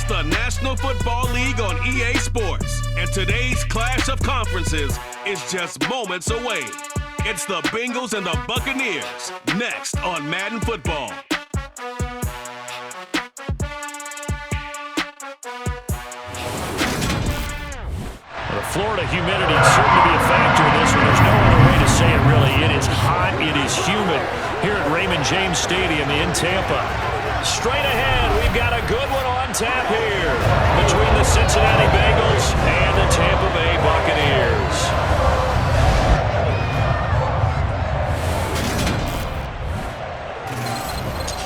It's the National Football League on EA Sports, and today's clash of conferences is just moments away. It's the Bengals and the Buccaneers, next on Madden Football. The Florida humidity is certain to be a factor in this one. There's no other way to say it, really. It is hot. It is humid here at Raymond James Stadium in Tampa. Straight ahead, we've got a good one on tap here between the Cincinnati Bengals and the Tampa Bay Buccaneers.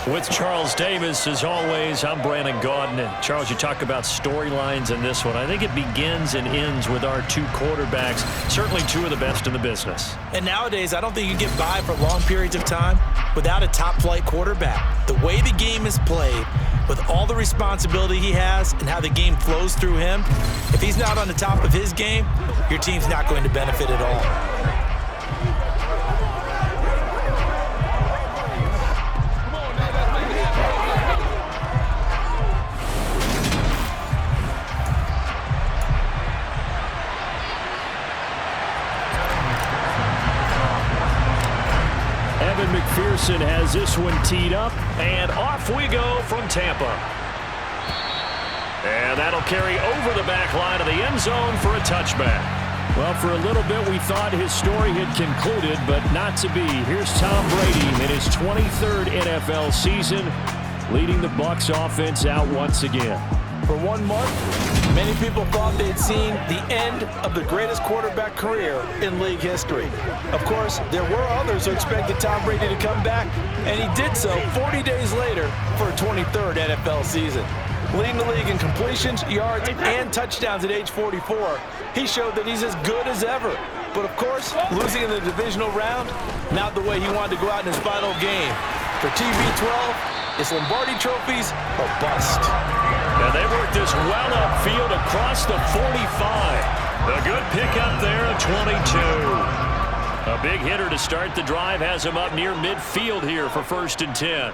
With Charles Davis, as always, I'm Brandon Gaudin. And Charles, you talk about storylines in this one. I think it begins and ends with our two quarterbacks, certainly two of the best in the business. And nowadays, I don't think you can get by for long periods of time without a top-flight quarterback. The way the game is played, with all the responsibility he has and how the game flows through him, if he's not on the top of his game, your team's not going to benefit at all. McPherson has this one teed up, and off we go from Tampa. And that'll carry over the back line of the end zone for a touchback. Well, for a little bit we thought his story had concluded, but not to be. Here's Tom Brady in his 23rd NFL season, leading the Bucs offense out once again. For 1 month, many people thought they'd seen the end of the greatest quarterback career in league history. Of course, there were others who expected Tom Brady to come back, and he did so 40 days later for a 23rd NFL season. Leading the league in completions, yards, and touchdowns at age 44, he showed that he's as good as ever. But of course, losing in the divisional round, not the way he wanted to go out in his final game. For TB12, it's Lombardi trophies or bust. And they work this well upfield across the 45. A good pickup there at 22. A big hitter to start the drive has him up near midfield here for 1st and 10.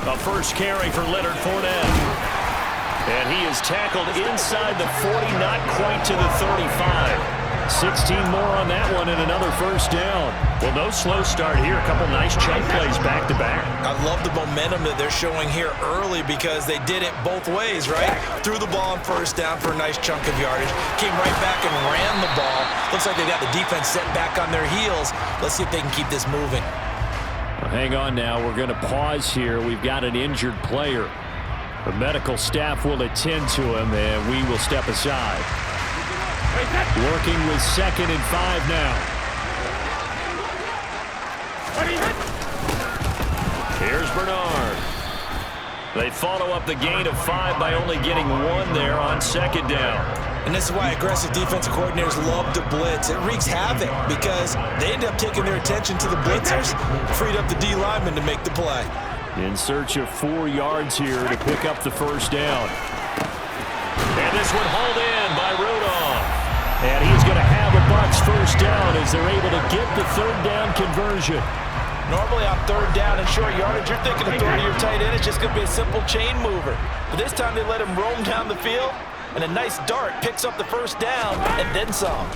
A first carry for Leonard Fournette. And he is tackled inside the 40, not quite to the 35. 16 more on that one and another first down. Well, no slow start here. A couple nice chunk plays back-to-back. I love the momentum that they're showing here early because they did it both ways, right? Threw the ball on first down for a nice chunk of yardage. Came right back and ran the ball. Looks like they got the defense set back on their heels. Let's see if they can keep this moving. Well, hang on now. We're going to pause here. We've got an injured player. The medical staff will attend to him, and we will step aside. Working with 2nd and 5 now. Here's Bernard. They follow up the gain of 5 by only getting 1 there on 2nd down. And this is why aggressive defensive coordinators love to blitz. It wreaks havoc because they end up taking their attention to the blitzers, freed up the D lineman to make the play. In search of 4 yards here to pick up the first down. And this one hauled in by Rudolph. And he's going to have a Bucs first down as they're able to get the 3rd down conversion. Normally on 3rd down and short yardage, you're thinking of throwing to your tight end. It's just going to be a simple chain mover. But this time they let him roam down the field, and a nice dart picks up the first down and then some.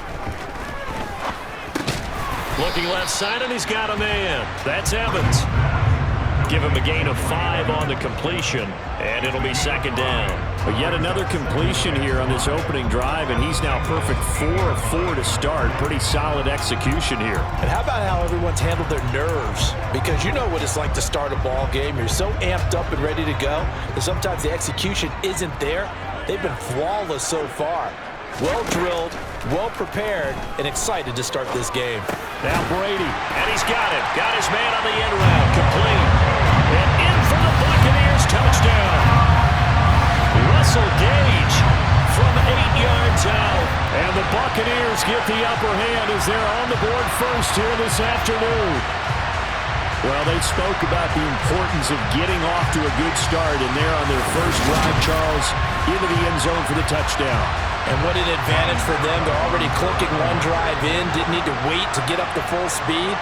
Looking left side, and he's got a man. That's Evans. Give him a gain of 5 on the completion, and it'll be 2nd down. But yet another completion here on this opening drive, and he's now perfect 4 of 4 to start. Pretty solid execution here. And how about how everyone's handled their nerves? Because you know what it's like to start a ball game. You're so amped up and ready to go, and sometimes the execution isn't there. They've been flawless so far. Well drilled, well prepared, and excited to start this game. Now Brady, and he's got it. Got his man on the end route, complete. And in for the Buccaneers, touchdown. Russell Gage from 8 yards out. And the Buccaneers get the upper hand as they're on the board first here this afternoon. Well, they spoke about the importance of getting off to a good start, and they're on their first drive, Charles, into the end zone for the touchdown. And what an advantage for them. They're already clicking 1 drive in, didn't need to wait to get up to full speed.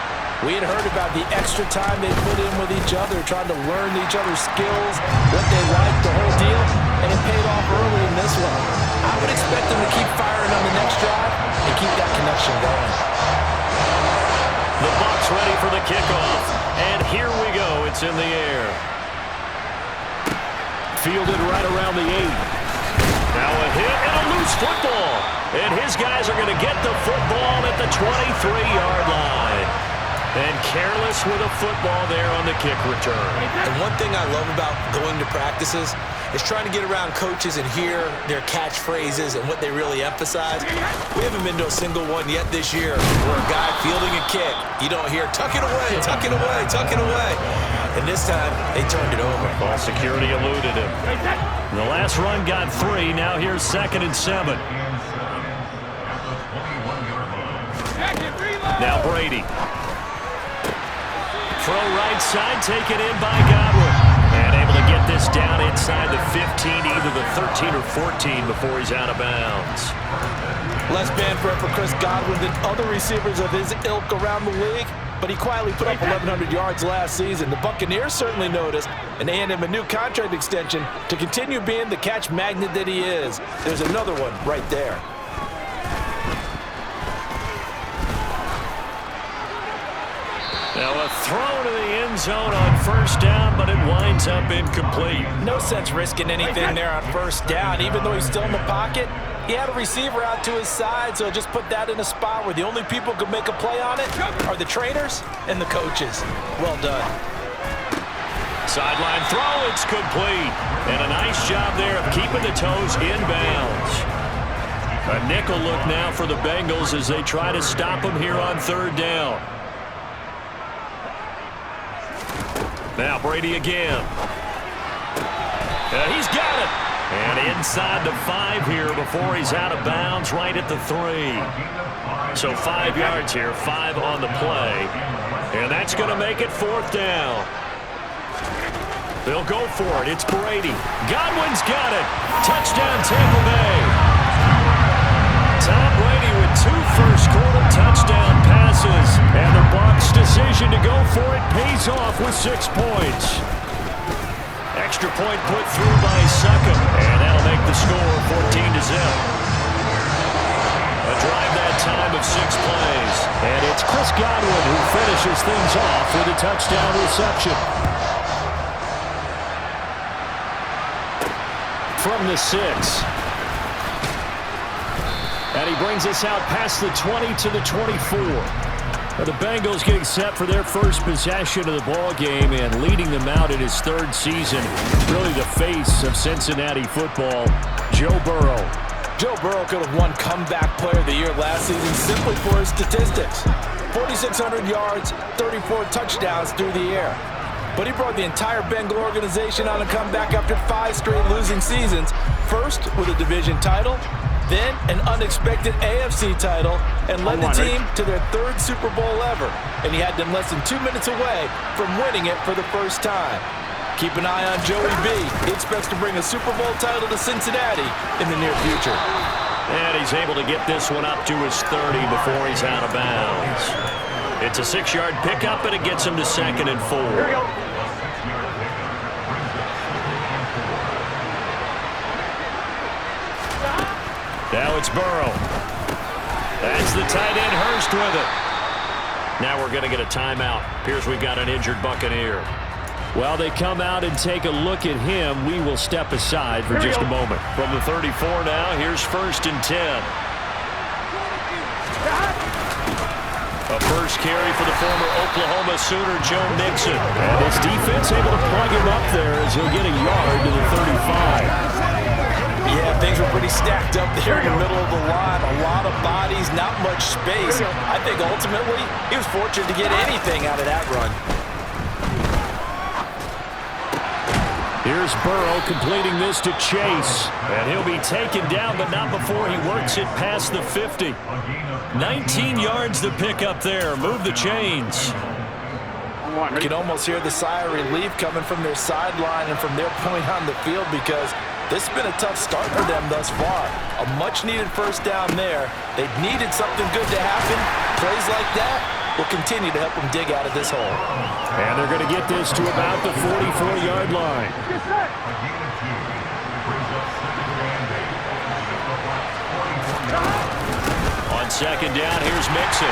We had heard about the extra time they put in with each other, trying to learn each other's skills, what they liked, the whole deal, and it paid off early in this one. I would expect them to keep firing on the next drive and keep that connection going. The Bucs ready for the kickoff, and here we go. It's in the air. Fielded right around the 8. Now a hit and a loose football. And his guys are going to get the football at the 23-yard line. And careless with a football there on the kick return. And one thing I love about going to practices is trying to get around coaches and hear their catchphrases and what they really emphasize. We haven't been to a single one yet this year where a guy fielding a kick, you don't hear, tuck it away, tuck it away, tuck it away. And this time, they turned it over. Ball security eluded him. And the last run got 3. Now here's 2nd and 7. Now Brady. Throw right side, taken in by Godwin. And able to get this down inside the 15, either the 13 or 14 before he's out of bounds. Less bad for Chris Godwin than other receivers of his ilk around the league, but he quietly put up 1,100 yards last season. The Buccaneers certainly noticed, and they handed him a new contract extension to continue being the catch magnet that he is. There's another one right there. Now a throw to the end zone on first down, but it winds up incomplete. No sense risking anything there on first down. Even though he's still in the pocket, he had a receiver out to his side, so just put that in a spot where the only people who can make a play on it are the trainers and the coaches. Well done. Sideline throw, it's complete. And a nice job there of keeping the toes inbounds. A nickel look now for the Bengals as they try to stop him here on 3rd down. Now Brady again. He's got it. And inside the 5 here before he's out of bounds right at the 3. So 5 yards here, 5 on the play. And that's going to make it 4th down. They'll go for it. It's Brady. Godwin's got it. Touchdown Tampa Bay. Tom Brady with 2 first-quarter touchdown passes. And the Bucs' decision to go for it pays off with 6 points. Extra point put through by Suckham. And that'll make the score 14-0. A drive that time of 6 plays. And it's Chris Godwin who finishes things off with a touchdown reception. From the 6. And he brings us out past the 20 to the 24. Now the Bengals getting set for their first possession of the ball game and leading them out in his 3rd season. Really the face of Cincinnati football, Joe Burrow. Joe Burrow could have won Comeback Player of the Year last season simply for his statistics. 4,600 yards, 34 touchdowns through the air. But he brought the entire Bengal organization on a comeback after 5 straight losing seasons. First with a division title, then an unexpected AFC title, and led the team to their 3rd Super Bowl ever. And he had them less than 2 minutes away from winning it for the first time. Keep an eye on Joey B. He expects to bring a Super Bowl title to Cincinnati in the near future. And he's able to get this one up to his 30 before he's out of bounds. It's a 6-yard pickup, and it gets him to 2nd and 4. Here we go. Now it's Burrow. That's the tight end Hurst with it. Now we're going to get a timeout. Appears we've got an injured Buccaneer. While they come out and take a look at him, we will step aside for just a moment. From the 34 now, here's 1st and 10. A first carry for the former Oklahoma Sooner, Joe Mixon. And his defense able to plug him up there as he'll get a yard to the 35. Yeah, things were pretty stacked up there in the middle of the line. A lot of bodies, not much space. I think ultimately he was fortunate to get anything out of that run. Here's Burrow completing this to Chase. And he'll be taken down, but not before he works it past the 50. 19 yards to pick up there. Move the chains. You can almost hear the sigh of relief coming from their sideline and from their point on the field because this has been a tough start for them thus far. A much-needed first down there. They needed something good to happen. Plays like that will continue to help them dig out of this hole. And they're going to get this to about the 44-yard line. On second down, here's Mixon.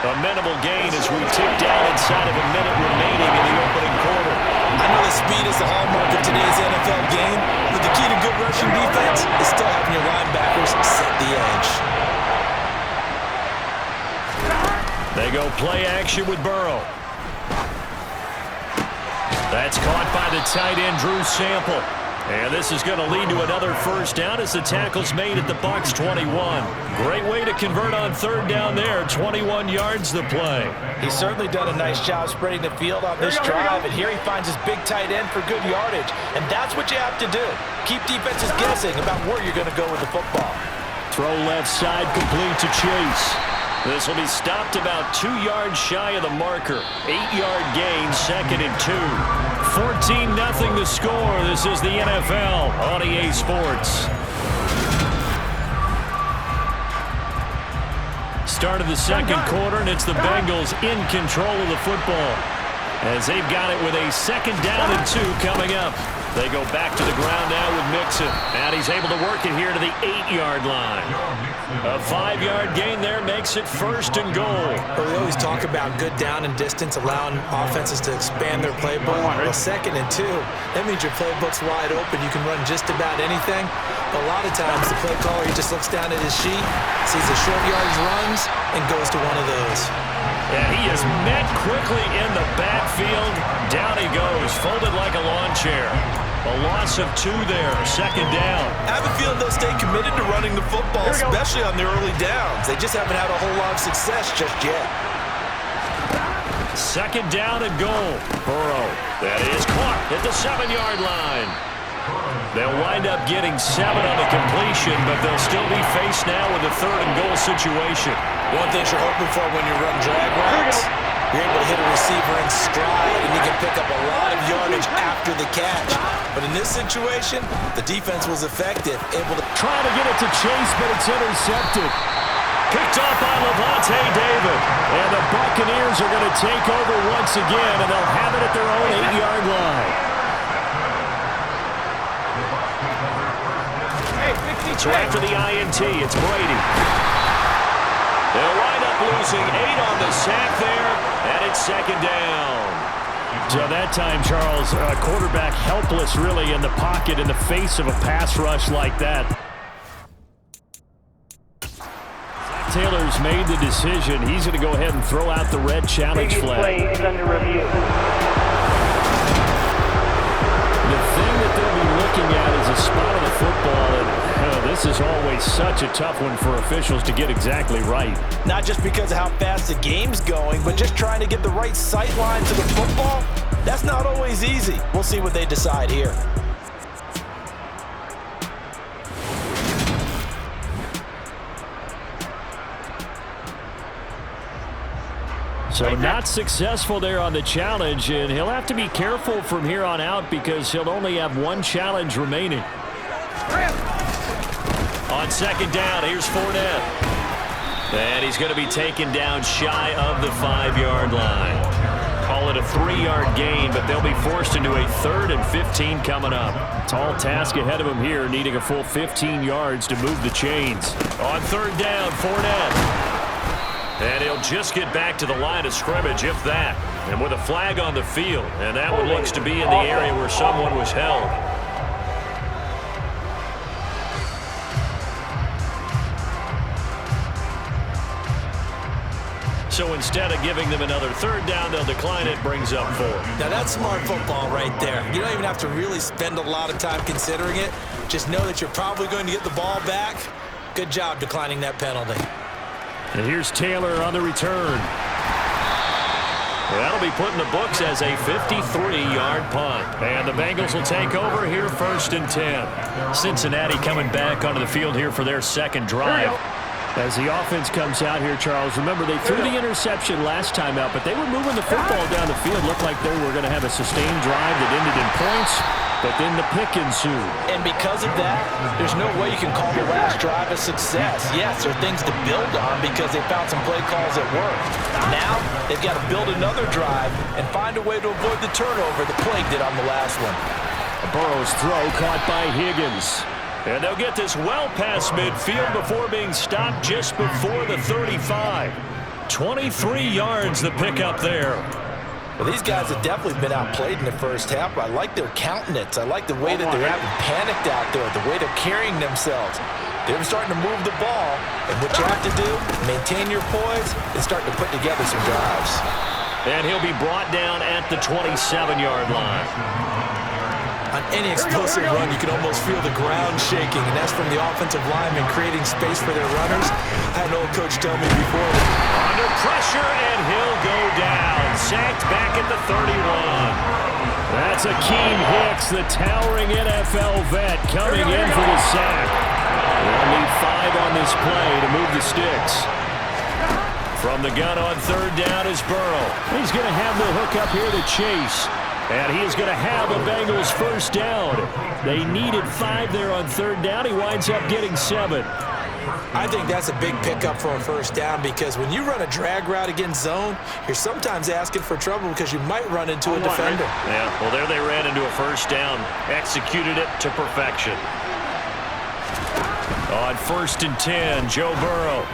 A minimal gain as we tick down inside of a minute remaining in the opening quarter. I know the speed is the hallmark of today's NFL game, but the key to good rushing defense is still having your linebackers set the edge. They go play action with Burrow. That's caught by the tight end, Drew Sample. And this is going to lead to another first down as the tackle's made at the Bucs 21. Great way to convert on third down there. 21 yards the play. He's certainly done a nice job spreading the field on this drive, and here he finds his big tight end for good yardage. And that's what you have to do. Keep defenses guessing about where you're going to go with the football. Throw left side complete to Chase. This will be stopped about 2 yards shy of the marker. 8-yard gain, second and 2. 14-0 the score. This is the NFL on EA Sports. Start of the second quarter, and it's the Bengals in control of the football as they've got it with a second down and 2 coming up. They go back to the ground now with Mixon, and he's able to work it here to the 8-yard line. A 5-yard gain there makes it first and goal. But we always talk about good down and distance, allowing offenses to expand their playbook. Well, second and 2, that means your playbook's wide open. You can run just about anything. But a lot of times the play caller, he just looks down at his sheet, sees the short yardage runs, and goes to one of those. And he is met quickly in the backfield. Down he goes, folded like a lawn chair. A loss of 2 there, second down. I have a feeling they'll stay committed to running the football, especially on the early downs. They just haven't had a whole lot of success just yet. Second down and goal. Burrow, that is caught at the 7-yard line. They'll wind up getting 7 on the completion, but they'll still be faced now with a third and goal situation. One thing you're hoping for when you run drag routes, you're able to hit a receiver in stride, and you can pick up a lot of yardage after the catch. But in this situation, the defense was effective, able to try to get it to Chase, but it's intercepted. Picked off by Levante David. And the Buccaneers are going to take over once again, and they'll have it at their own 8-yard line. So after the INT, it's Brady. They'll wind up losing 8 on the sack there, and it's second down. So that time, Charles, quarterback helpless really in the pocket in the face of a pass rush like that. Zach Taylor's made the decision. He's going to go ahead and throw out the red challenge flag. Play is under review. The thing that they'll be looking at is a spot of the football, and this is always such a tough one for officials to get exactly right. Not just because of how fast the game's going, but just trying to get the right sight line to the football. That's not always easy. We'll see what they decide here. So not successful there on the challenge, and he'll have to be careful from here on out because he'll only have 1 challenge remaining. On second down, here's Fournette. And he's going to be taken down shy of the 5-yard line. Call it a 3-yard gain, but they'll be forced into a 3rd and 15 coming up. Tall task ahead of him here, needing a full 15 yards to move the chains. On third down, Fournette. And he'll just get back to the line of scrimmage, if that. And with a flag on the field, and that one looks to be in the area where someone was held. So instead of giving them another third down, they'll decline it, brings up 4. Now that's smart football right there. You don't even have to really spend a lot of time considering it. Just know that you're probably going to get the ball back. Good job declining that penalty. And here's Taylor on the return. That'll be put in the books as a 53-yard punt. And the Bengals will take over here, 1st and 10. Cincinnati coming back onto the field here for their second drive. As the offense comes out here, Charles, remember they threw the interception last time out, but they were moving the football down the field. Looked like they were going to have a sustained drive that ended in points. but then the pick ensued. And because of that, there's no way you can call the last drive a success. Yes, there are things to build on because they found some play calls that work. Now, they've got to build another drive and find a way to avoid the turnover the play did on the last one. Burrow's throw caught by Higgins. And they'll get this well past midfield before being stopped just before the 35. 23 yards the pickup there. Well, these guys have definitely been outplayed in the first half. I like their countenance. I like the way that they're having panicked out there, the way they're carrying themselves. They're starting to move the ball, and what you have to do, maintain your poise and start to put together some drives. And he'll be brought down at the 27-yard line. On any explosive run, you can almost feel the ground shaking, and that's from the offensive linemen creating space for their runners. I had an old coach tell me before. Under pressure, and he'll go down. Sacked back at the 31. That's Akeem Hicks, the towering NFL vet, coming in for the sack. They'll need 5 on this play to move the sticks. From the gun on third down is Burrow. He's going to have the hook up here to Chase. And he is going to have a Bengals first down. They needed 5 there on third down. He winds up getting 7. I think that's a big pickup for a first down because when you run a drag route against zone, you're sometimes asking for trouble because you might run into a defender. Yeah, well, there they ran into a first down. Executed it to perfection. On 1st and 10, Joe Burrow.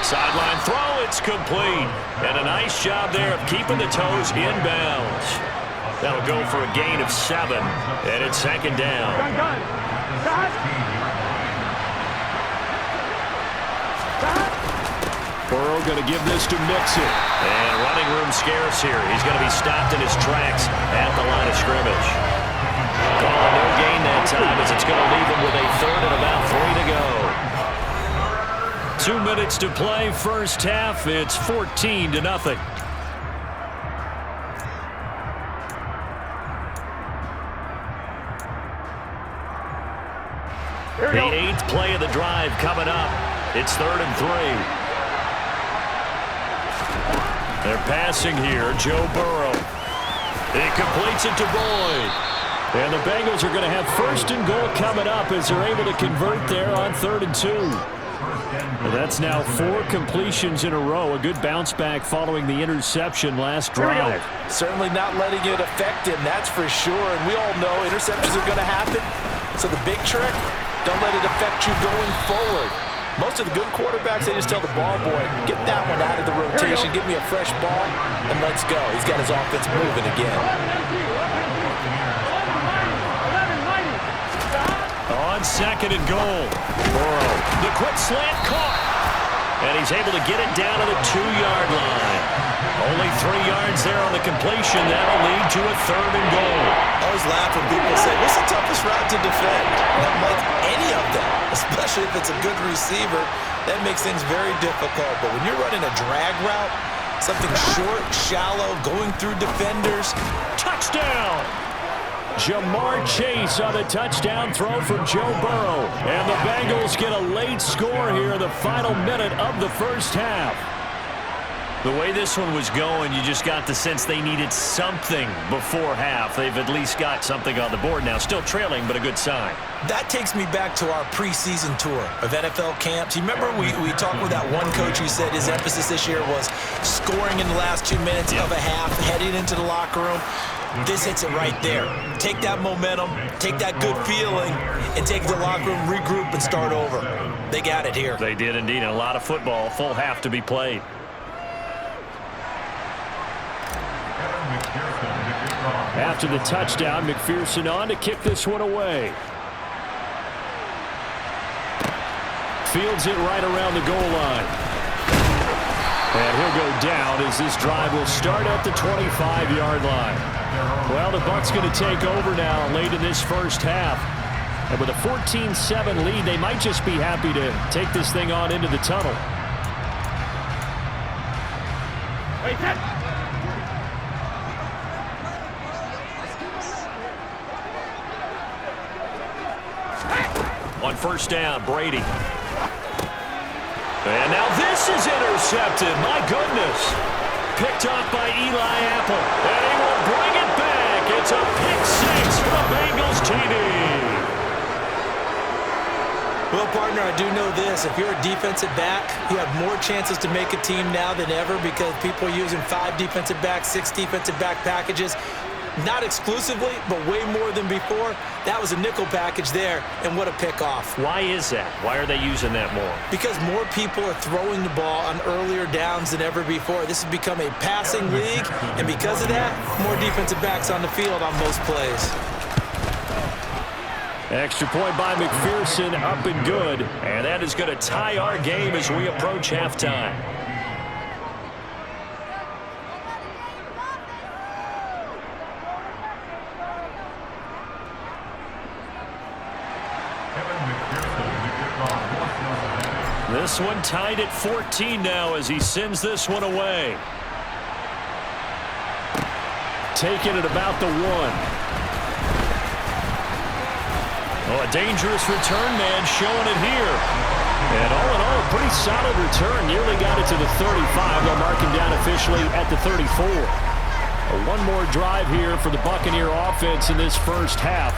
Sideline throw, it's complete. And a nice job there of keeping the toes inbounds. That'll go for a gain of 7, and it's 2nd down. Burrow going to give this to Mixon. And running room scarce here. He's going to be stopped in his tracks at the line of scrimmage. Calling no gain that time as it's going to leave him with a 3rd and about 3 to go. 2 minutes to play, first half. It's 14-0. The 8th play of the drive coming up. It's 3rd and 3. They're passing here. Joe Burrow. He completes it to Boyd. And the Bengals are going to have 1st and goal coming up as they're able to convert there on 3rd and 2. Well, that's now 4 completions in a row. A good bounce back following the interception last drive. Certainly not letting it affect him, that's for sure. And we all know interceptions are going to happen. So the big trick, don't let it affect you going forward. Most of the good quarterbacks, they just tell the ball boy, get that one out of the rotation, give me a fresh ball, and let's go. He's got his offense moving again. On 2nd and goal, Burrow, the quick slant caught, and he's able to get it down to the 2-yard line. Only 3 yards there on the completion. That'll lead to a 3rd and goal. I always laugh when people say, what's the toughest route to defend? Not like any of them, especially if it's a good receiver. That makes things very difficult. But when you're running a drag route, something short, shallow, going through defenders. Touchdown! Jamar Chase on the touchdown throw from Joe Burrow. And the Bengals get a late score here in the final minute of the first half. The way this one was going, you just got the sense they needed something before half. They've at least got something on the board now. Still trailing, but a good sign. That takes me back to our preseason tour of NFL camps. You remember we talked with that one coach who said his emphasis this year was scoring in the last 2 minutes of a half, heading into the locker room. This hits it right there. Take that momentum, take that good feeling, and take the locker room, regroup, and start over. They got it here. They did indeed. A lot of football, full half to be played. After the touchdown, McPherson on to kick this one away. Fields it right around the goal line. And he'll go down as this drive will start at the 25-yard line. Well, the Bucs going to take over now late in this first half. And with a 14-7 lead, they might just be happy to take this thing on into the tunnel. On first down, Brady. And now this is intercepted. My goodness. Picked off by Eli Apple. And he will bring it back. It's a pick 6 partner, I do know this. If you're a defensive back, you have more chances to make a team now than ever because people are using 5 defensive backs, 6 defensive back packages. Not exclusively, but way more than before. That was a nickel package there, and what a pick-off. Why is that? Why are they using that more? Because more people are throwing the ball on earlier downs than ever before. This has become a passing league, and because of that, more defensive backs on the field on most plays. Extra point by McPherson, up and good. And that is going to tie our game as we approach halftime. This one tied at 14 now as he sends this one away. Taking it about the 1. Oh, a dangerous return man showing it here. And all in all, a pretty solid return. Nearly got it to the 35. They'll mark him down officially at the 34. One more drive here for the Buccaneer offense in this first half.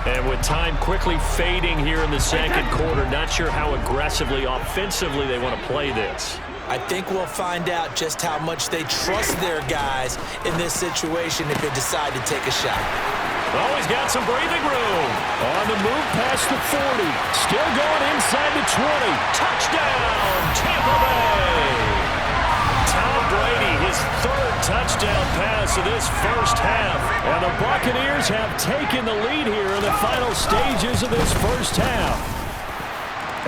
And with time quickly fading here in the second quarter, not sure how aggressively, offensively they want to play this. I think we'll find out just how much they trust their guys in this situation if they decide to take a shot. Oh, he's got some breathing room. On the move past the 40. Still going inside the 20. Touchdown, Tampa Bay. Tom Brady, his 3rd touchdown pass of this first half. And the Buccaneers have taken the lead here in the final stages of this first half.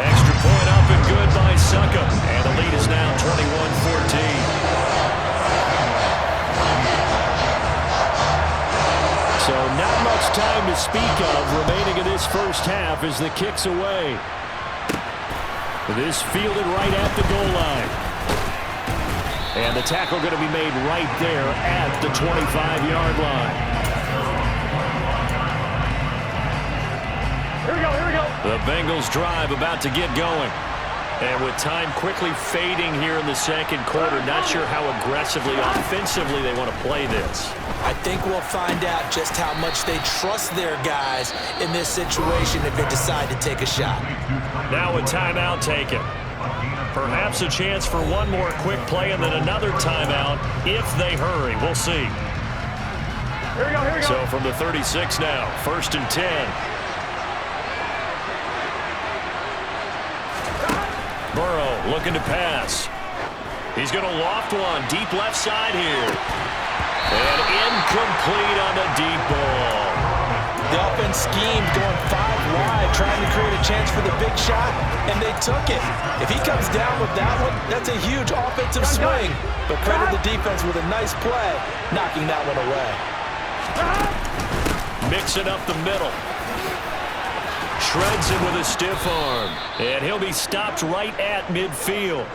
Extra point up and good by Succa. And the lead is now 21-14. So not much time to speak of remaining in this first half as the kick's away. This fielded right at the goal line. And the tackle going to be made right there at the 25-yard line. Here we go. The Bengals drive about to get going. And with time quickly fading here in the second quarter, not sure how aggressively, offensively they want to play this. I think we'll find out just how much they trust their guys in this situation if they decide to take a shot. Now a timeout taken. Perhaps a chance for one more quick play and then another timeout if they hurry. We'll see. Here we go. So from the 36 now, 1st and 10. Burrow looking to pass. He's going to loft one deep left side here. And incomplete on the deep ball. The offense schemed going 5 wide, trying to create a chance for the big shot, and they took it. If he comes down with that one, that's a huge offensive swing. But credit the defense with a nice play, knocking that one away. Mixing up the middle. Shreds him with a stiff arm. And he'll be stopped right at midfield.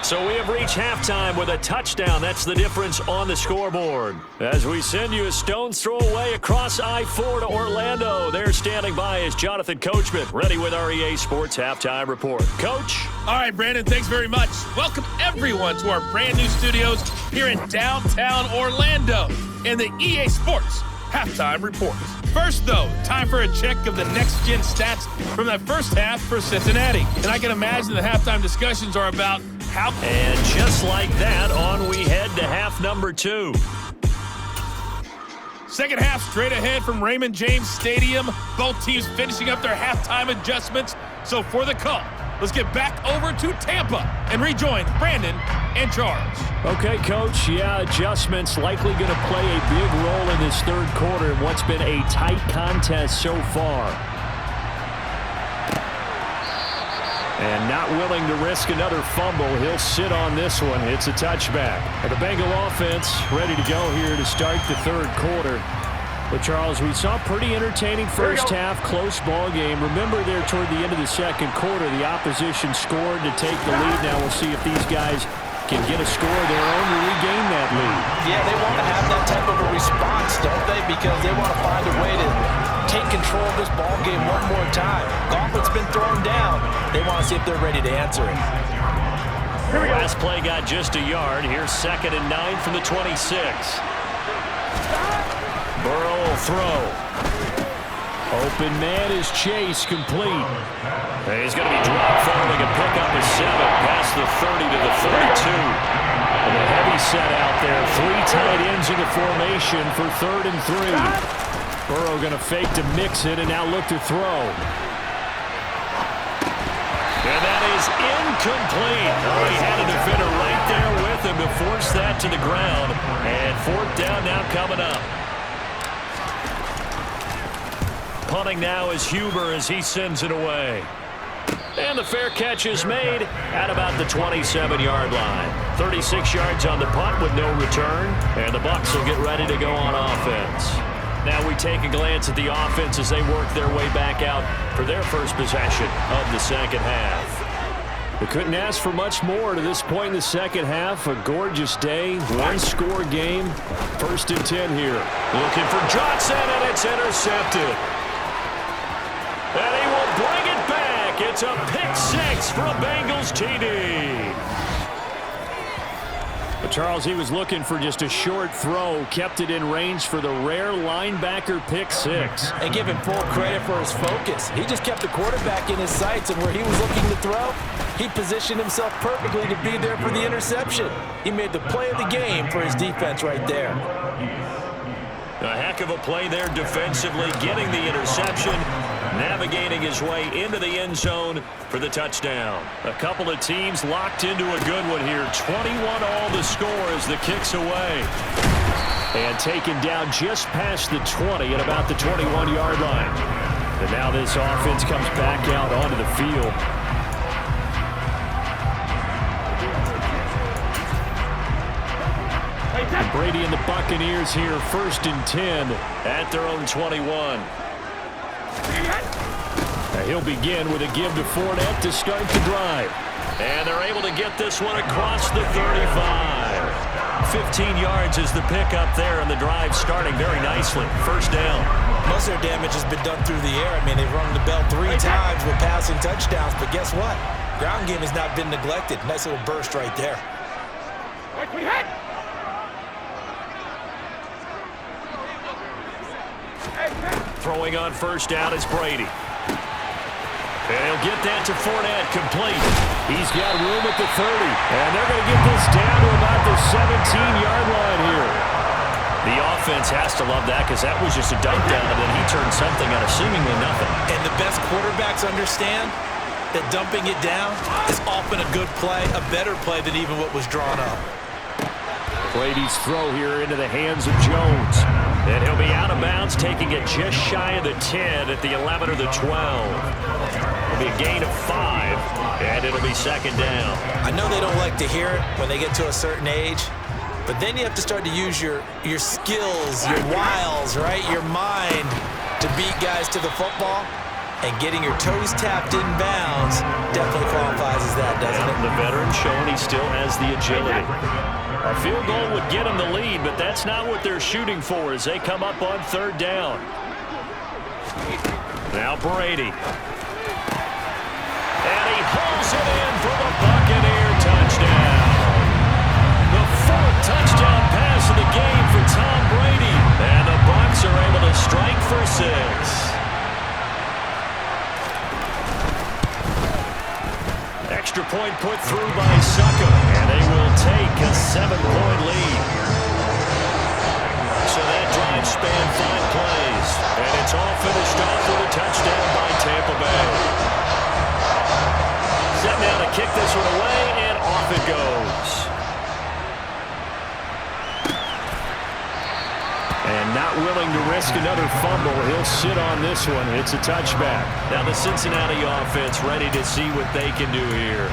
So we have reached halftime with a touchdown. That's the difference on the scoreboard. As we send you a stone's throw away across I-4 to Orlando. There standing by is Jonathan Coachman, ready with our EA Sports Halftime Report. Coach? All right, Brandon, thanks very much. Welcome everyone to our brand new studios here in downtown Orlando in the EA Sports Halftime Report. First, though, time for a check of the next-gen stats from that first half for Cincinnati. And I can imagine the halftime discussions are about how... And just like that, on we head to half number 2. Second half straight ahead from Raymond James Stadium. Both teams finishing up their halftime adjustments. So for the call, let's get back over to Tampa and rejoin Brandon and Charles. Okay, Coach. Yeah, adjustments likely going to play a big role in this third quarter in what's been a tight contest so far. And not willing to risk another fumble. He'll sit on this one. It's a touchback. And the Bengal offense ready to go here to start the third quarter. But, Charles, we saw a pretty entertaining first half, close ball game. Remember there toward the end of the second quarter, the opposition scored to take the lead. Now we'll see if these guys can get a score of their own to regain that lead. Yeah, they want to have that type of a response, don't they? Because they want to find a way to take control of this ball game one more time. Gauntlet's been thrown down. They want to see if they're ready to answer it. Last play got just a yard. Here's 2nd and 9 from the 26. Burrow will throw. Open man is Chase, complete. And he's going to be dropped following a pickup of 7 past the 30 to the 32. And a heavy set out there. 3 tight ends in the formation for 3rd and 3. Burrow going to fake to mix it and now look to throw. And that is incomplete. Oh, he had a defender right there with him to force that to the ground. And 4th down now coming up. Punting now is Huber as he sends it away. And the fair catch is made at about the 27-yard line. 36 yards on the punt with no return. And the Bucs will get ready to go on offense. Now we take a glance at the offense as they work their way back out for their first possession of the second half. They couldn't ask for much more to this point in the second half. A gorgeous day, 1-score game. 1st and 10 here. Looking for Johnson, and it's intercepted. And he will bring it back. It's a pick 6 for a Bengals TD. But Charles, he was looking for just a short throw, kept it in range for the rare linebacker pick 6. And give him full credit for his focus. He just kept the quarterback in his sights, and where he was looking to throw, he positioned himself perfectly to be there for the interception. He made the play of the game for his defense right there. A heck of a play there defensively, getting the interception, navigating his way into the end zone for the touchdown. A couple of teams locked into a good one here. 21 all the score as the kick's away. And taken down just past the 20 at about the 21-yard line. And now this offense comes back out onto the field. And Brady and the Buccaneers here, 1st and 10 at their own 21. Now he'll begin with a give to Fournette to start the drive. And they're able to get this one across the 35. 15 yards is the pickup there, and the drive starting very nicely. 1st down. Most of their damage has been done through the air. I mean, they've rung the bell 3 times with passing touchdowns, but guess what? Ground game has not been neglected. Nice little burst right there. Throwing on 1st down is Brady. And he'll get that to Fournette, complete. He's got room at the 30. And they're going to get this down to about the 17-yard line here. The offense has to love that because that was just a dump down, and then he turned something out of seemingly nothing. And the best quarterbacks understand that dumping it down is often a good play, a better play than even what was drawn up. Brady's throw here into the hands of Jones. And he'll be out of bounds, taking it just shy of the 10 at the 11 or the 12. It'll be a gain of 5, and it'll be 2nd down. I know they don't like to hear it when they get to a certain age, but then you have to start to use your skills, your wiles, right, your mind to beat guys to the football. And getting your toes tapped in bounds definitely qualifies as that, doesn't it? The veteran showing he still has the agility. A field goal would get them the lead, but that's not what they're shooting for as they come up on 3rd down. Now Brady. And he hauls it in for the Buccaneer touchdown. The 4th touchdown pass of the game for Tom Brady. And the Bucs are able to strike for 6. Extra point put through by Sucker, and they will take a 7-point lead. So that drive spanned 5 plays, and it's all finished off with a touchdown by Tampa Bay. Set now to kick this one away, and off it goes. And not willing to risk another fumble, he'll sit on this one. It's a touchback. Now the Cincinnati offense ready to see what they can do here.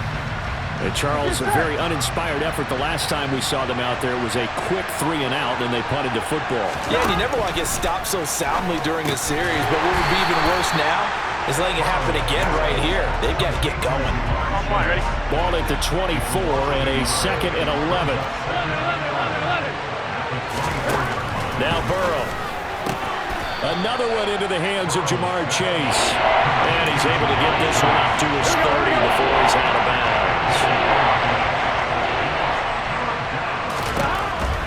And Charles, a very uninspired effort the last time we saw them out there. It was a quick 3 and out, and they punted the football. Yeah, and you never want to get stopped so soundly during a series, but what would be even worse now is letting it happen again right here. They've got to get going. Ball at the 24 and a 2nd and 11. Now Burrow. Another one into the hands of Jamar Chase. And he's able to get this one up to his 30 before he's out of bounds.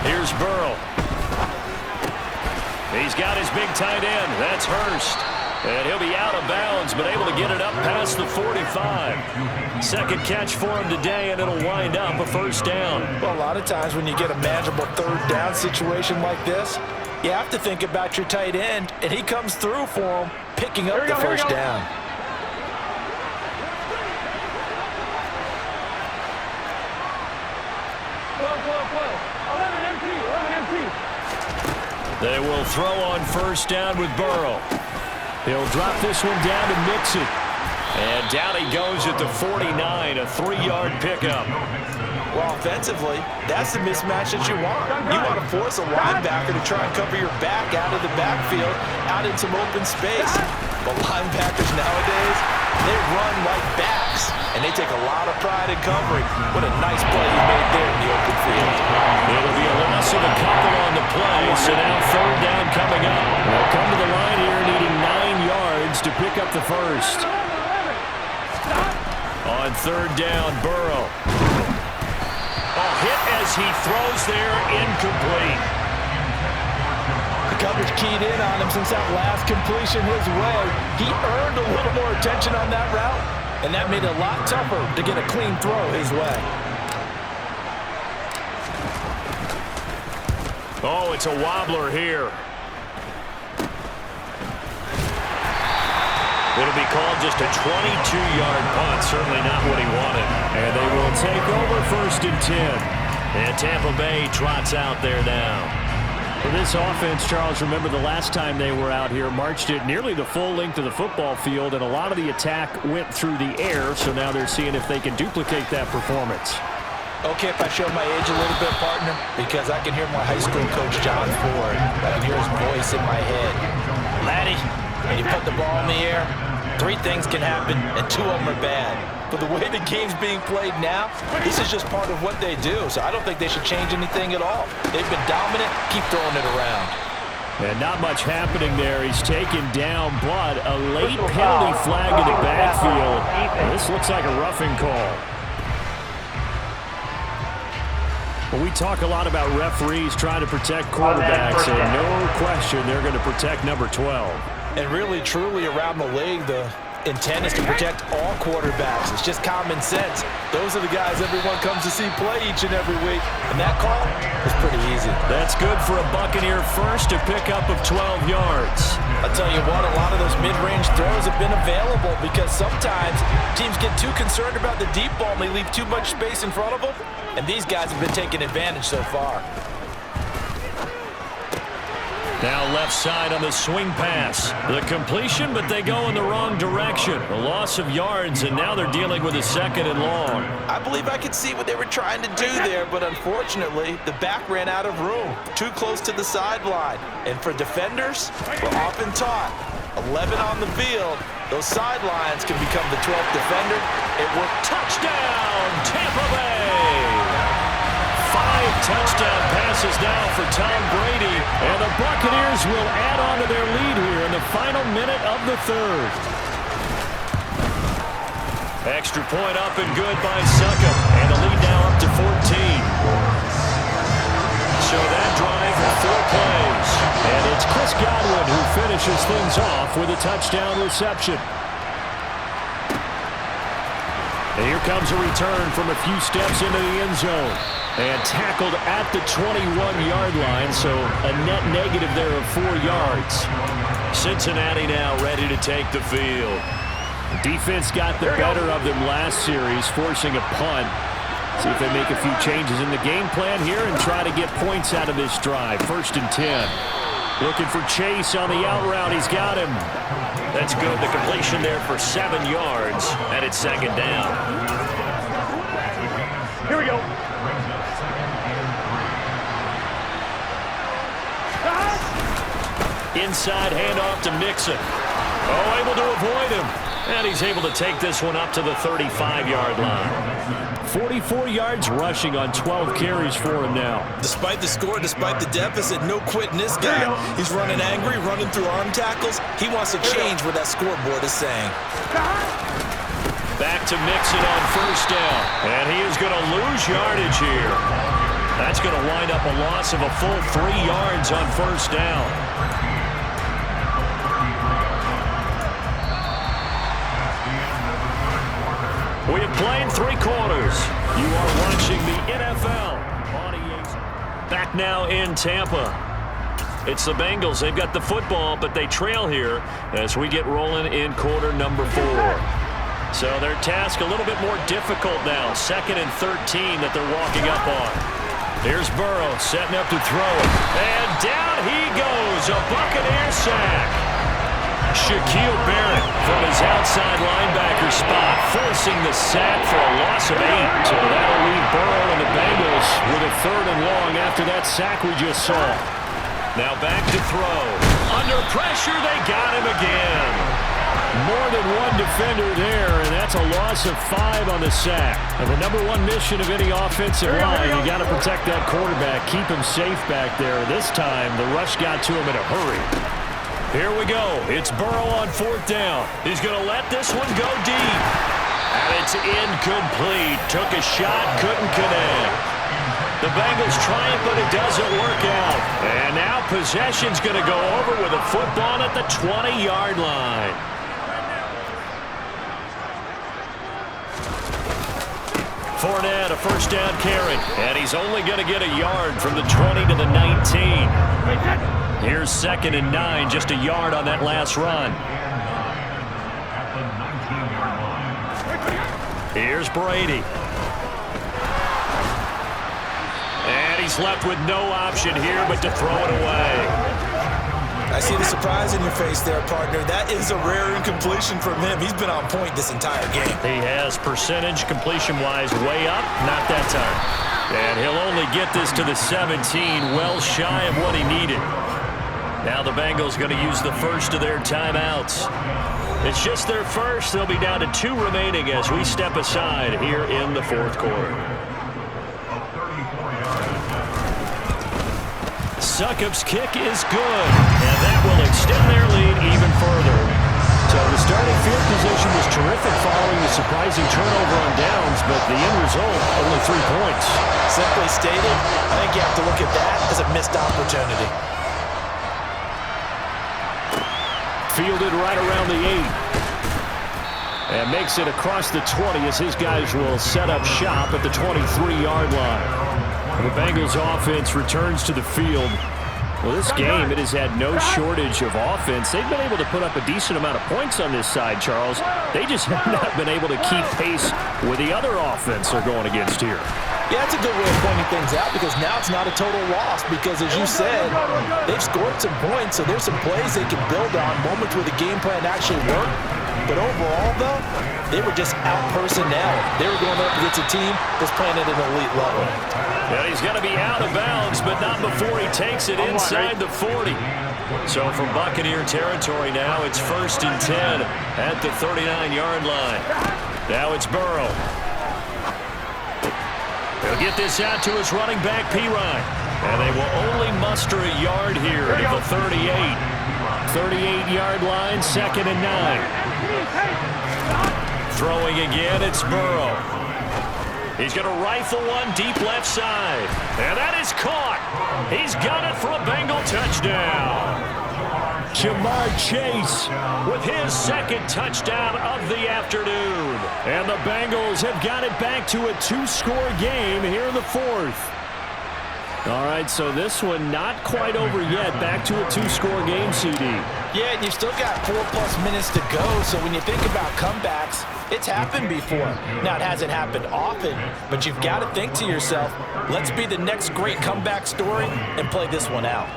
Here's Burrow. He's got his big tight end. That's Hurst. And he'll be out of bounds, but able to get it up past the 45. Second catch for him today, and it'll wind up a first down. Well, a lot of times when you get a manageable third down situation like this, you have to think about your tight end, and he comes through for him, picking up the first down. They will throw on first down with Burrow. He'll drop this one down to Mixon. And down he goes at the 49, a 3-yard pickup. Well, offensively, that's the mismatch that you want. You want to force a linebacker to try and cover your back out of the backfield, out in some open space. But linebackers nowadays, they run like backs, and they take a lot of pride in covering. What a nice play he made there in the open field. It'll be a loss of a couple on the play, so now third down coming up. They'll come to the line here needing 9 yards to pick up the first. On third down, Burrow. A hit as he throws there, incomplete. The coverage keyed in on him since that last completion his way. He earned a little more attention on that route, and that made it a lot tougher to get a clean throw his way. Oh, it's a wobbler here. It'll be called just a 22-yard punt. Certainly not what he wanted. And they will take over first and 10. And Tampa Bay trots out there now. For this offense, Charles, remember the last time they were out here, marched it nearly the full length of the football field, and a lot of the attack went through the air, so now they're seeing if they can duplicate that performance. Okay, if I show my age a little bit, partner, because I can hear my high school coach, John Ford. I can hear his voice in my head. Laddie, when you put the ball in the air, 3 things can happen, and 2 of them are bad. But the way the game's being played now, this is just part of what they do, so I don't think they should change anything at all. They've been dominant. Keep throwing it around. And not much happening there. He's taken down, but a late penalty flag in the backfield. This looks like a roughing call. Well, we talk a lot about referees trying to protect quarterbacks, and no question they're going to protect number 12. And really, truly, around the league, the intent is to protect all quarterbacks. It's just common sense. Those are the guys everyone comes to see play each and every week. And that call is pretty easy. That's good for a Buccaneer first, a pickup of 12 yards. I'll tell you what, a lot of those mid-range throws have been available because sometimes teams get too concerned about the deep ball and they leave too much space in front of them. And these guys have been taking advantage so far. Now left side on the swing pass. The completion, but they go in the wrong direction. A loss of yards, and now they're dealing with a 2nd and long. I believe I could see what they were trying to do there, but unfortunately, the back ran out of room. Too close to the sideline. And for defenders, we're often taught, 11 on the field, those sidelines can become the 12th defender. It worked. Touchdown, Tampa Bay! 5 touchdown passes now for Tom Brady, and the Buccaneers will add on to their lead here in the final minute of the 3rd. Extra point up and good by Succop, and the lead now up to 14. So that drive with 4 plays, and it's Chris Godwin who finishes things off with a touchdown reception. And here comes a return from a few steps into the end zone. And tackled at the 21-yard line, so a net negative there of 4 yards. Cincinnati now ready to take the field. Defense got the better of them last series, forcing a punt. See if they make a few changes in the game plan here and try to get points out of this drive. 1st and 10. Looking for Chase on the out route. He's got him. That's good. The completion there for 7 yards, and it's 2nd down. Here we go. Inside handoff to Mixon. Oh, able to avoid him. And he's able to take this one up to the 35-yard line. 44 yards rushing on 12 carries for him now. Despite the score, despite the deficit, no quitting this guy. He's running angry, running through arm tackles. He wants to change what that scoreboard is saying. Back to Mixon on 1st down. And he is going to lose yardage here. That's going to wind up a loss of a full 3 yards on 1st down. We have played 3 quarters. You are watching the NFL on EA. Back now in Tampa. It's the Bengals. They've got the football, but they trail here as we get rolling in quarter number 4. So their task a little bit more difficult now. 2nd and 13 that they're walking up on. Here's Burrow setting up to throw it. And down he goes. A Buccaneer sack. Shaquille Barrett from his outside linebacker spot, forcing the sack for a loss of 8. So that'll leave Burrow and the Bengals with a 3rd and long after that sack we just saw. Now back to throw. Under pressure, they got him again. More than one defender there, and that's a loss of 5 on the sack. And the number 1 mission of any offensive line, you got to protect that quarterback, keep him safe back there. This time, the rush got to him in a hurry. Here we go. It's Burrow on 4th down. He's going to let this one go deep. And it's incomplete. Took a shot, couldn't connect. The Bengals try it, but it doesn't work out. And now possession's going to go over with a football at the 20-yard line. Fournette, a 1st down carry. And he's only going to get a yard from the 20 to the 19. Here's 2nd and 9, just a yard on that last run. Here's Brady. And he's left with no option here but to throw it away. I see the surprise in your face there, partner. That is a rare incompletion from him. He's been on point this entire game. He has percentage completion-wise way up, not that time. And he'll only get this to the 17, well shy of what he needed. Now the Bengals going to use the first of their timeouts. It's just their first. They'll be down to 2 remaining as we step aside here in the 4th quarter. Succop's kick is good, and that will extend their lead even further. So the starting field position was terrific following the surprising turnover on downs, but the end result, only 3 points. Simply stated, I think you have to look at that as a missed opportunity. Fielded right around the 8. And makes it across the 20 as his guys will set up shop at the 23-yard line. The Bengals offense returns to the field. Well, this game, it has had no shortage of offense. They've been able to put up a decent amount of points on this side, Charles. They just have not been able to keep pace with the other offense they're going against here. Yeah, that's a good way of pointing things out because now it's not a total loss because, as you said, they've scored some points, so there's some plays they can build on, moments where the game plan actually worked. But overall, though, they were just out-personnel. They were going up against a team that's playing at an elite level. Well, he's going to be out of bounds, but not before he takes it inside the 40. So from Buccaneer territory now, it's 1st and 10 at the 39-yard line. Now it's Burrow. He'll get this out to his running back, Pirine. And they will only muster a yard here to the 38. 38-yard line, 2nd and 9. Throwing again, it's Burrow. He's going to rifle one deep left side. And that is caught. He's got it for a Bengal touchdown. Jamar Chase with his 2nd touchdown of the afternoon. And the Bengals have got it back to a 2-score game here in the 4th. All right, so this one not quite over yet. Back to a 2-score game, CD. Yeah, and you've still got 4+ minutes to go, so when you think about comebacks, it's happened before. Now, it hasn't happened often, but you've got to think to yourself, let's be the next great comeback story and play this one out.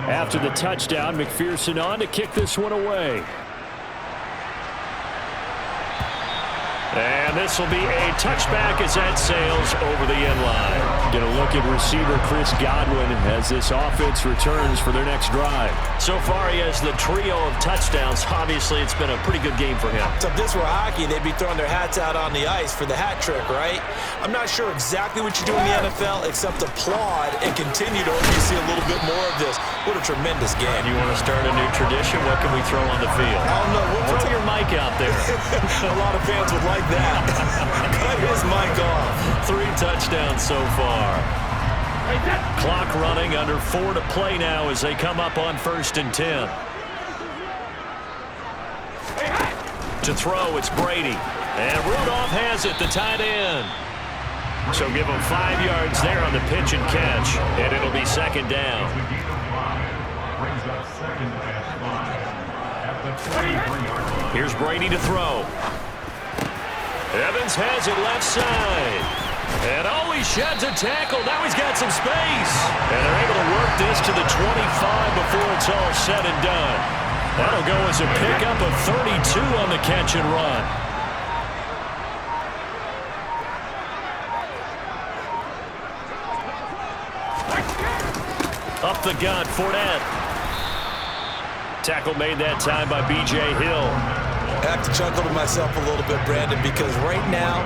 After the touchdown, McPherson on to kick this one away. And this will be a touchback as that sails over the end line. Get a look at receiver Chris Godwin as this offense returns for their next drive. So far, he has the trio of touchdowns. Obviously, it's been a pretty good game for him. So if this were hockey, they'd be throwing their hats out on the ice for the hat trick, right? I'm not sure exactly what you do in the NFL except applaud and continue to hope you see a little bit more of this. What a tremendous game. You want to start a new tradition? What can we throw on the field? I don't know. Throw your mic out there. A lot of fans would like that. Cut his mic off. 3 touchdowns so far. Clock running, under 4 to play now as they come up on 1st and 10. To throw, it's Brady. And Rudolph has it, the tight end. So give him 5 yards there on the pitch and catch, and it'll be second down. Here's Brady to throw. Evans has it left side. And oh, he sheds a tackle. Now he's got some space. And they're able to work this to the 25 before it's all said and done. That'll go as a pickup of 32 on the catch and run. Up the gut, Fournette. Tackle made that time by B.J. Hill. I have to chuckle to myself a little bit, Brandon, because right now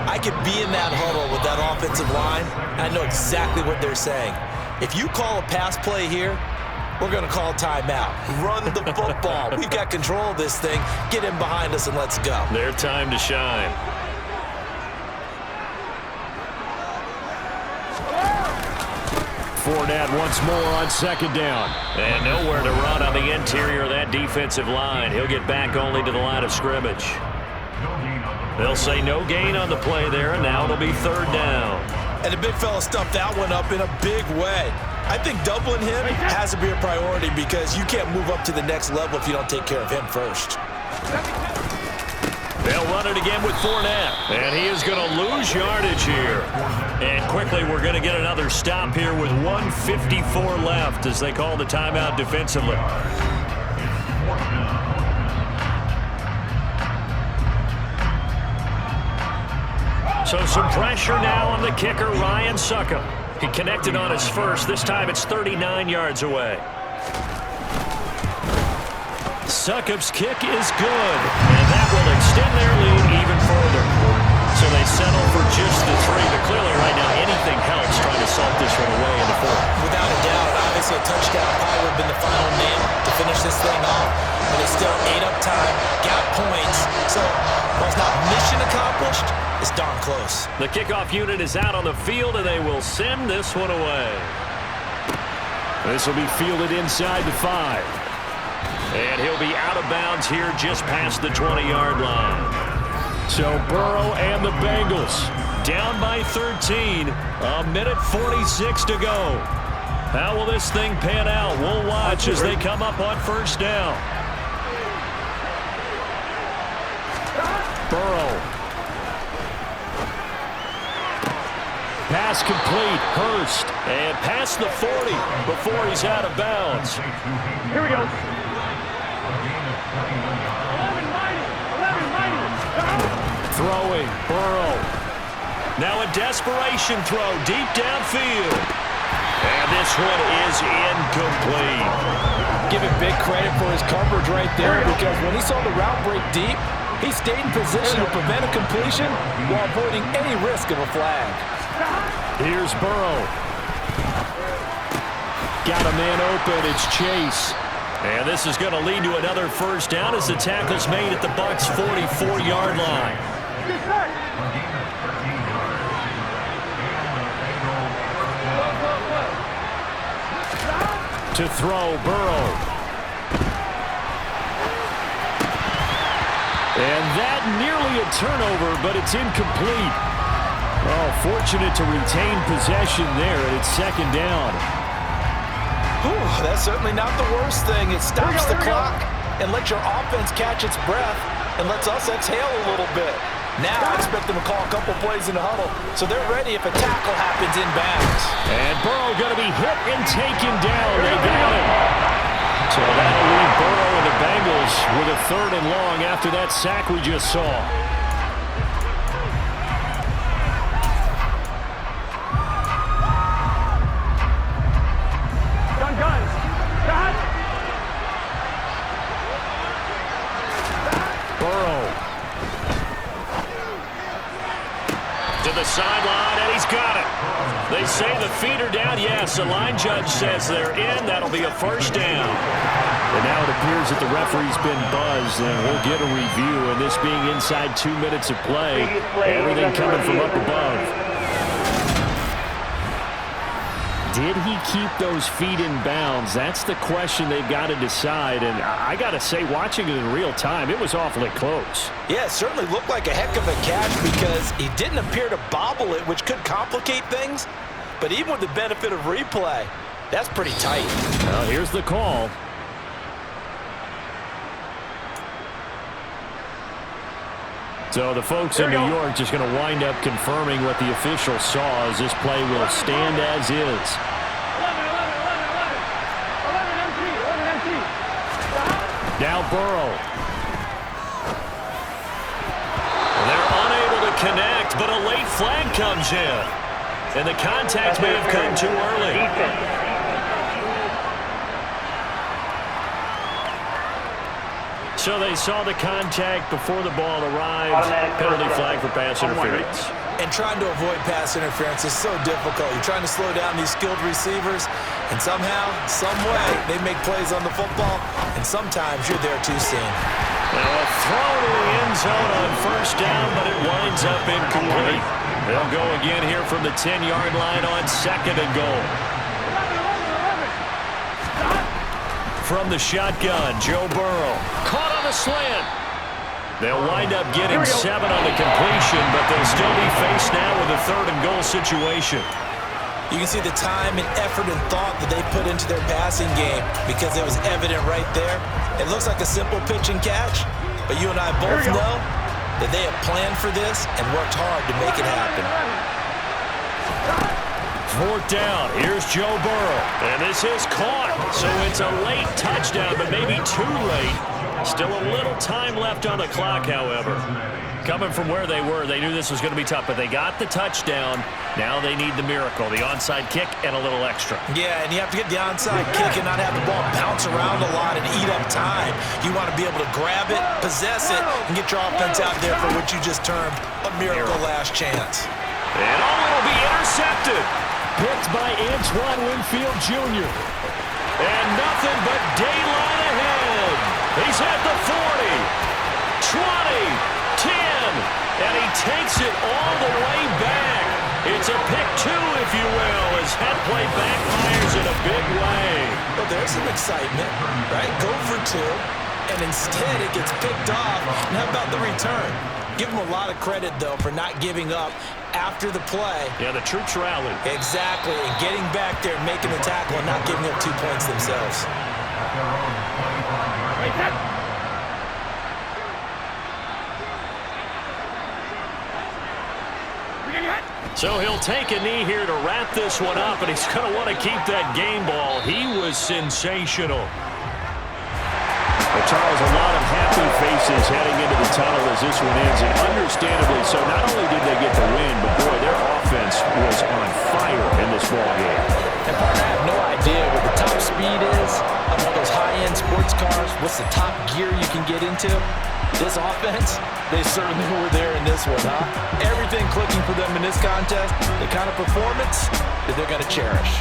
I could be in that huddle with that offensive line. I know exactly what they're saying. If you call a pass play here, we're going to call timeout. Run the football. We've got control of this thing. Get in behind us and let's go. Their time to shine. Fournette once more on second down. And nowhere to run on the interior of that defensive line. He'll get back only to the line of scrimmage. They'll say no gain on the play there, and now it'll be third down. And the big fella stuffed that one up in a big way. I think doubling him has to be a priority because you can't move up to the next level if you don't take care of him first. They'll run it again with Fournette. And he is going to lose yardage here. And quickly, we're going to get another stop here with 1:54 left as they call the timeout defensively. So some pressure now on the kicker, Ryan Succop. He connected on his first. This time it's 39 yards away. Succop's kick is good, and that will extend their lead even further. So they settle for just the 3, but clearly right now anything helps trying to salt this one away in the 4th. Without a doubt, obviously a touchdown probably would have been the final nail to finish this thing off, but it's still ate up time, got points. So while it's not mission accomplished, it's darn close. The kickoff unit is out on the field, and they will send this one away. This will be fielded inside the 5. And he'll be out of bounds here just past the 20-yard line. So Burrow and the Bengals down by 13. A minute 46 to go. How will this thing pan out? We'll watch as they come up on first down. Burrow. Pass complete. Hurst. And past the 40 before he's out of bounds. Here we go. Throwing, Burrow. Now a desperation throw deep downfield. And this one is incomplete. Give him big credit for his coverage right there because when he saw the route break deep, he stayed in position to prevent a completion while avoiding any risk of a flag. Here's Burrow. Got a man open. It's Chase. And this is going to lead to another first down as the tackle's made at the Bucs' 44-yard line. To throw, Burrow. And that nearly a turnover, but it's incomplete. Oh, fortunate to retain possession there, and it's second down. Whew, that's certainly not the worst thing. It stops the clock and lets your offense catch its breath and lets us exhale a little bit. Now I expect them to call a couple plays in the huddle, so they're ready if a tackle happens inbounds. And Burrow going to be hit and taken down. They got him. So that'll leave Burrow and the Bengals with a 3rd and long after that sack we just saw. Sideline, and he's got it. They say the feet are down. Yes, the line judge says they're in. That'll be a first down. And now it appears that the referee's been buzzed, and we'll get a review. And this being inside 2 minutes of play, everything coming from up above. Did he keep those feet in bounds? That's the question they've got to decide. And I got to say, watching it in real time, it was awfully close. Yeah, it certainly looked like a heck of a catch because he didn't appear to bobble it, which could complicate things. But even with the benefit of replay, that's pretty tight. Well, here's the call. So the folks in New York just going to wind up confirming what the official saw as this play will stand as is. Now Burrow. They're unable to connect, but a late flag comes in. And the contact may have come too early. So they saw the contact before the ball arrived. Penalty flag for pass interference. And trying to avoid pass interference is so difficult. You're trying to slow down these skilled receivers, and somehow, some way, they make plays on the football, and sometimes you're there too soon. Now a throw to the end zone on first down, but it winds up incomplete. They'll go again here from the 10-yard line on 2nd and goal. From the shotgun, Joe Burrow. Caught on a slant. They'll wind up getting 7 on the completion, but they'll still be faced now with a 3rd and goal situation. You can see the time and effort and thought that they put into their passing game because it was evident right there. It looks like a simple pitch and catch, but you and I both know that they have planned for this and worked hard to make it happen. 4th down. Here's Joe Burrow. And this is caught. So it's a late touchdown, but maybe too late. Still a little time left on the clock, however. Coming from where they were, they knew this was going to be tough, but they got the touchdown. Now they need the miracle, the onside kick and a little extra. Yeah, and you have to get the onside kick and not have the ball bounce around a lot and eat up time. You want to be able to grab it, possess it, and get your offense out there for what you just termed a miracle last chance. And will be intercepted. Picked by Antoine Winfield Jr. And nothing but daylight ahead. He's at the 40, 20, 10, and he takes it all the way back. It's a pick 2, if you will, as head play backfires in a big way. Well, there's some excitement, right? Go for 2, and instead it gets picked off. And how about the return? Give him a lot of credit, though, for not giving up after the play. Yeah, the troops rallied. Exactly, and getting back there, making the tackle, and not giving up 2 points themselves. So he'll take a knee here to wrap this one up, and he's going to want to keep that game ball. He was sensational. Well, Charles, a lot of happy faces heading into the tunnel as this one ends, and understandably so. Not only did they get the win, but boy, their offense was on fire in this ball game. And partner, I have no idea what the top speed is on one of those high-end sports cars. What's the top gear you can get into? This offense, they certainly were there in this one, huh? Everything clicking for them in this contest, the kind of performance that they're going to cherish.